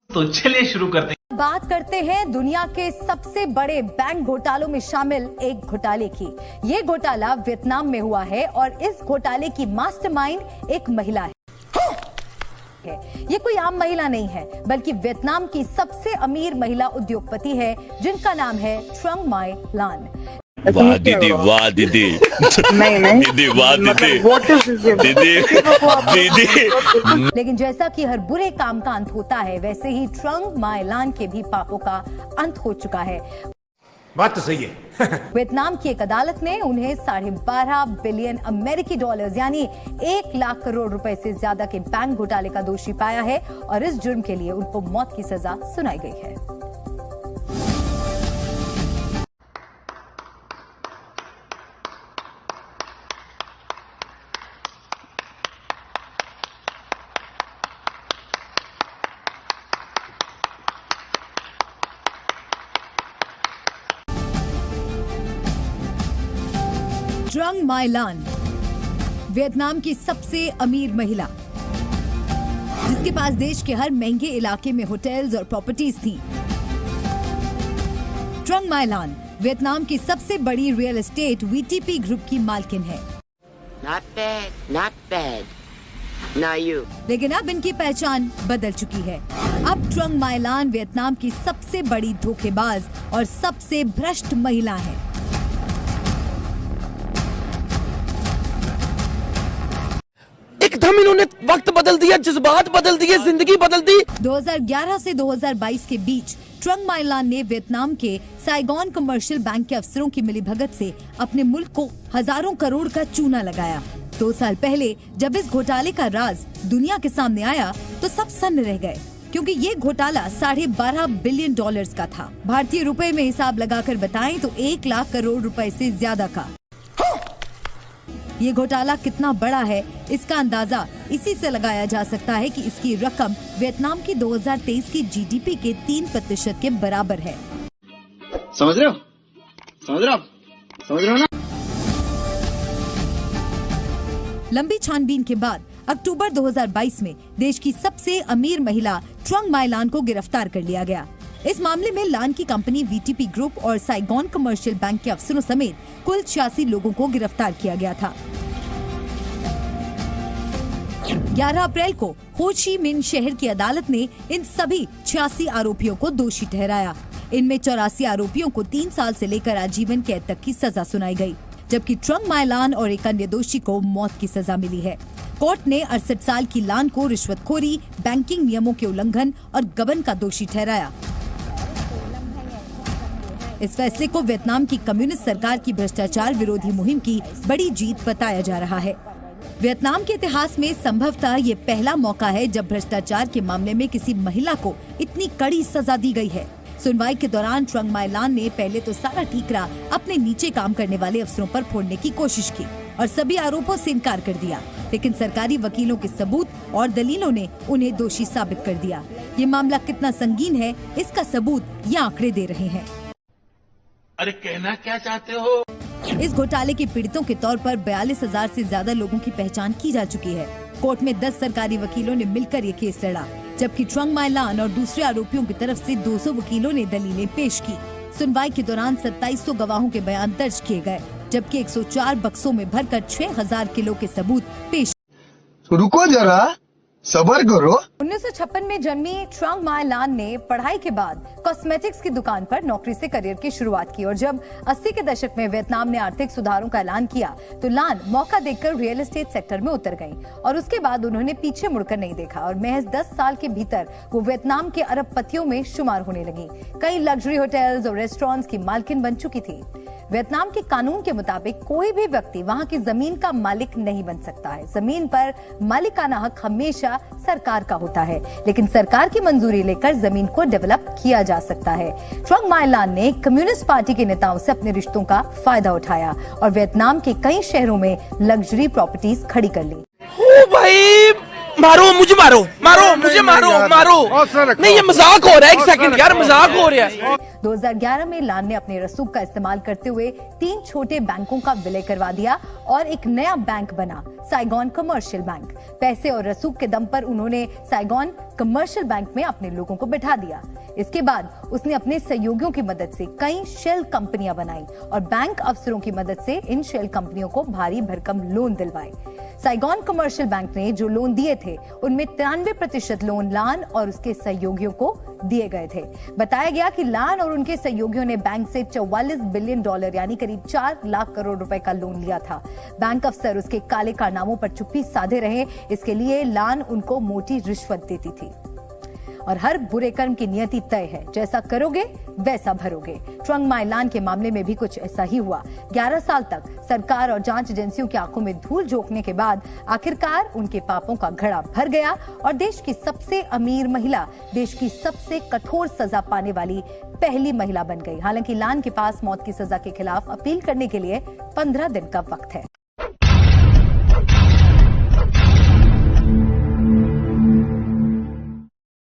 तो चलिए शुरू करते हैं। बात करते हैं दुनिया के सबसे बड़े बैंक घोटालों में शामिल एक घोटाले की। ये घोटाला वियतनाम में हुआ है और इस घोटाले की मास्टरमाइंड एक महिला है। ये कोई आम महिला नहीं है, बल्कि वियतनाम की सबसे अमीर महिला उद्योगपति है, जिनका नाम है ट्रंग माय लान। वाह दीदी, वाह दीदी, नहीं दीदी, वाह दीदी, दीदी। लेकिन जैसा कि हर बुरे काम का अंत होता है, वैसे ही ट्रंग माय लान के भी पापों का अंत हो चुका है। बात तो सही है। वियतनाम की एक अदालत ने उन्हें 12.5 बिलियन अमेरिकी डॉलर्स यानी 1 लाख करोड़ रुपए से ज्यादा के बैंक घोटाले का दोषी पाया है और इस जुर्म के लिए उनको मौत की सजा सुनाई गई है। ट्रंग माय लान वियतनाम की सबसे अमीर महिला, जिसके पास देश के हर महंगे इलाके में होटल्स और प्रॉपर्टीज थी। ट्रंग माय लान वियतनाम की सबसे बड़ी रियल एस्टेट वीटीपी ग्रुप की मालकिन है। Not bad, not bad. Now you. लेकिन अब इनकी पहचान बदल चुकी है। अब ट्रंग माय लान वियतनाम की सबसे बड़ी धोखेबाज और सबसे भ्रष्ट महिला है। एकदम इन्होंने वक्त बदल दिया, जज्बात बदल दिए, जिंदगी बदल दी। 2011 से 2022 के बीच ट्रंग माय लान ने वियतनाम के साइगोन कमर्शियल बैंक के अफसरों की मिलीभगत से अपने मुल्क को हजारों करोड़ का चूना लगाया। 2 साल पहले जब इस घोटाले का राज दुनिया के सामने आया तो सब सन्न रह गए, क्योंकि ये घोटाला 12.5 बिलियन डॉलर्स का था। भारतीय रुपए में हिसाब लगाकर बताएं तो 1 लाख करोड़ रुपए से ज्यादा का। ये घोटाला कितना बड़ा है, इसका अंदाजा इसी से लगाया जा सकता है कि इसकी रकम वियतनाम की 2023 की जीडीपी के 3% के बराबर है। समझ रहे हो? समझ रहे हो? समझ रहे हो ना? लंबी छानबीन के बाद अक्टूबर 2022 में देश की सबसे अमीर महिला ट्रंग माय लान को गिरफ्तार कर लिया गया। इस मामले में लान की कंपनी वीटीपी ग्रुप और साइगोन कमर्शियल बैंक के अफसरों समेत कुल 86 लोगों को गिरफ्तार किया गया था। 11 अप्रैल को हो ची मिन्ह शहर की अदालत ने इन सभी 86 आरोपियों को दोषी ठहराया। इनमें 84 आरोपियों को 3 साल से लेकर आजीवन कैद तक की सजा सुनाई गई, जबकि ट्रंग माय लान और एक अन्य दोषी को मौत की सजा मिली है। कोर्ट ने 68 साल की लान को रिश्वतखोरी, बैंकिंग नियमों के उल्लंघन और गबन का दोषी ठहराया। इस फैसले को वियतनाम की कम्युनिस्ट सरकार की भ्रष्टाचार विरोधी मुहिम की बड़ी जीत बताया जा रहा है। वियतनाम के इतिहास में संभवतः ये पहला मौका है जब भ्रष्टाचार के मामले में किसी महिला को इतनी कड़ी सजा दी गई है। सुनवाई के दौरान ट्रंग माय लान ने पहले तो सारा ठीकरा अपने नीचे काम करने वाले अफसरों पर फोड़ने की कोशिश की और सभी आरोपों से इनकार कर दिया, लेकिन सरकारी वकीलों के सबूत और दलीलों ने उन्हें दोषी साबित कर दिया। ये मामला कितना संगीन है, इसका सबूत ये आंकड़े दे रहे हैं। अरे कहना क्या चाहते हो? इस घोटाले के पीड़ितों के तौर पर 42,000 से ज्यादा लोगों की पहचान की जा चुकी है। कोर्ट में 10 सरकारी वकीलों ने मिलकर ये केस लड़ा, जबकि ट्रंग माय लान और दूसरे आरोपियों की तरफ से 200 वकीलों ने दलीलें पेश की। सुनवाई के दौरान 2700 गवाहों के बयान दर्ज किए गए, जबकि 104 बक्सों में भरकर 6000 किलो के सबूत पेश। रुको जरा, सबर करो। 1956 में जन्मी ट्रंग माय लान ने पढ़ाई के बाद कॉस्मेटिक्स की दुकान पर नौकरी से करियर की शुरुआत की और जब 80 के दशक में वियतनाम ने आर्थिक सुधारों का ऐलान किया तो लान मौका देखकर रियल एस्टेट सेक्टर में उतर गईं और उसके बाद उन्होंने पीछे मुड़कर नहीं देखा और महज 10 साल के भीतर वो वियतनाम के अरबपतियों में शुमार होने लगी। कई लग्जरी होटल्स और रेस्टोरेंट्स की मालकिन बन चुकी थी। वियतनाम के कानून के मुताबिक कोई भी व्यक्ति वहां की जमीन का मालिक नहीं बन सकता है। जमीन पर मालिकाना हक हमेशा सरकार का होता है, लेकिन सरकार की मंजूरी लेकर जमीन को डेवलप किया जा सकता है। ट्रंग माय लान ने कम्युनिस्ट पार्टी के नेताओं से अपने रिश्तों का फायदा उठाया और वियतनाम के कई शहरों में लग्जरी प्रॉपर्टीज खड़ी कर ली। ओ भाई, मारो मुझे, मारो मारो मुझे, मारो मारो। नहीं ये मजाक हो रहा है, एक सेकंड यार, मजाक हो रहा है। 2011 में लान ने अपने रसूख का इस्तेमाल करते हुए 3 छोटे बैंकों का विलय करवा दिया और एक नया बैंक बना, साइगॉन कमर्शियल बैंक। पैसे और रसूख के दम पर उन्होंने साइगॉन कमर्शियल बैंक में अपने लोगों को बिठा दिया। इसके बाद उसने अपने सहयोगियों की मदद से कई शेल कंपनियां बनाई और बैंक अफसरों की मदद से इन शेल कंपनियों को भारी भरकम लोन दिलवाए। साइगॉन कमर्शियल बैंक ने जो लोन दिए थे उनमें 93% लोन लान और उसके सहयोगियों को दिए गए थे। बताया गया कि लान और उनके सहयोगियों ने बैंक से $44 बिलियन यानी करीब 4 लाख करोड़ रुपए का लोन लिया था। बैंक अफसर उसके काले कारनामों पर चुप्पी साधे रहे, इसके लिए लान उनको मोटी रिश्वत देती थी। और हर बुरे कर्म की नियति तय है, जैसा करोगे वैसा भरोगे। ट्रंग माई लान के मामले में भी कुछ ऐसा ही हुआ। 11 साल तक सरकार और जांच एजेंसियों की आंखों में धूल झोंकने के बाद आखिरकार उनके पापों का घड़ा भर गया और देश की सबसे अमीर महिला, देश की सबसे कठोर सजा पाने वाली पहली महिला बन गई। हालांकि लान के पास मौत की सजा के खिलाफ अपील करने के लिए 15 दिन का वक्त है।